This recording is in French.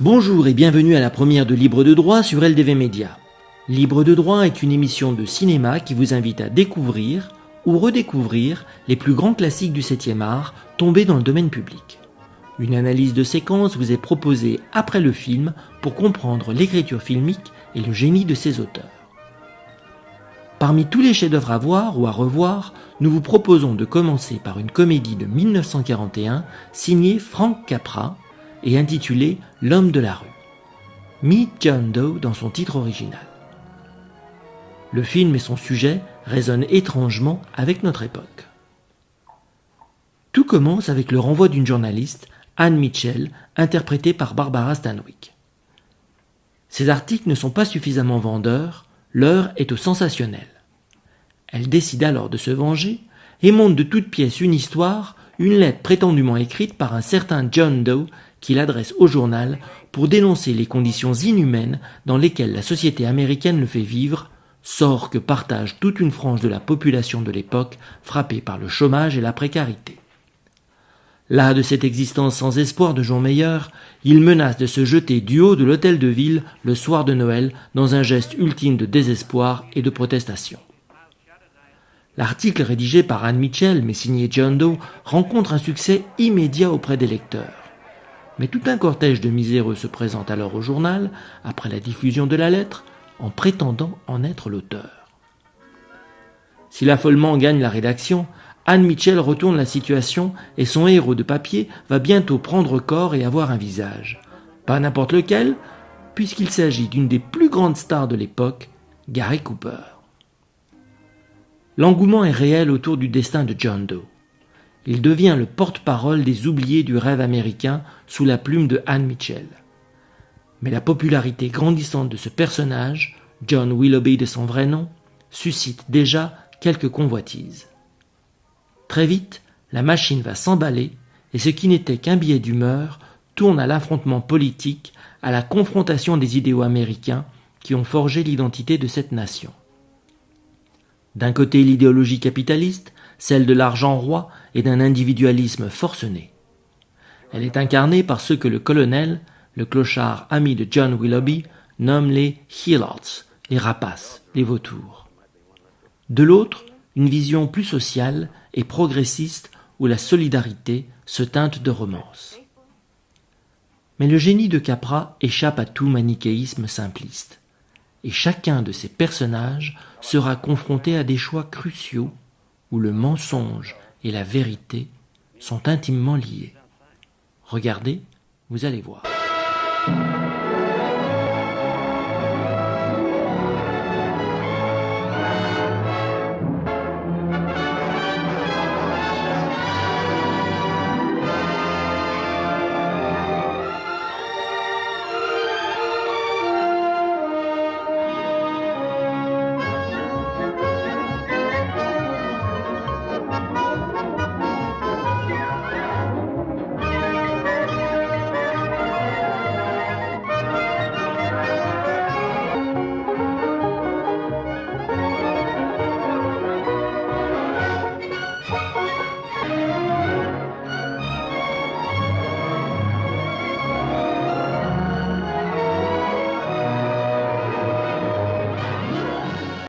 Bonjour et bienvenue à la première de Libre de droit sur LDV Média. Libre de droit est une émission de cinéma qui vous invite à découvrir ou redécouvrir les plus grands classiques du 7e art tombés dans le domaine public. Une analyse de séquence vous est proposée après le film pour comprendre l'écriture filmique et le génie de ses auteurs. Parmi tous les chefs-d'œuvre à voir ou à revoir, nous vous proposons de commencer par une comédie de 1941 signée Frank Capra et intitulée L'homme de la rue. Meet John Doe dans son titre original. Le film et son sujet résonnent étrangement avec notre époque. Tout commence avec le renvoi d'une journaliste, Anne Mitchell, interprétée par Barbara Stanwyck. Ces articles ne sont pas suffisamment vendeurs, l'heure est au sensationnel. Elle décide alors de se venger et monte de toutes pièces une histoire, une lettre prétendument écrite par un certain John Doe qu'il adresse au journal pour dénoncer les conditions inhumaines dans lesquelles la société américaine le fait vivre, sort que partage toute une frange de la population de l'époque frappée par le chômage et la précarité. Las de cette existence sans espoir de jour meilleur, il menace de se jeter du haut de l'hôtel de ville le soir de Noël dans un geste ultime de désespoir et de protestation. L'article rédigé par Anne Mitchell mais signé John Doe rencontre un succès immédiat auprès des lecteurs. Mais tout un cortège de miséreux se présente alors au journal, après la diffusion de la lettre, en prétendant en être l'auteur. Si l'affolement gagne la rédaction, Anne Mitchell retourne la situation et son héros de papier va bientôt prendre corps et avoir un visage. Pas n'importe lequel, puisqu'il s'agit d'une des plus grandes stars de l'époque, Gary Cooper. L'engouement est réel autour du destin de John Doe. Il devient le porte-parole des oubliés du rêve américain sous la plume de Anne Mitchell. Mais la popularité grandissante de ce personnage, John Willoughby de son vrai nom, suscite déjà quelques convoitises. Très vite, la machine va s'emballer et ce qui n'était qu'un billet d'humeur tourne à l'affrontement politique, à la confrontation des idéaux américains qui ont forgé l'identité de cette nation. D'un côté l'idéologie capitaliste, celle de l'argent roi et d'un individualisme forcené. Elle est incarnée par ceux que le colonel, le clochard ami de John Willoughby, nomme les helots, les rapaces, les vautours. De l'autre, une vision plus sociale et progressiste où la solidarité se teinte de romance. Mais le génie de Capra échappe à tout manichéisme simpliste, et chacun de ces personnages sera confronté à des choix cruciaux où le mensonge et la vérité sont intimement liés. Regardez, vous allez voir.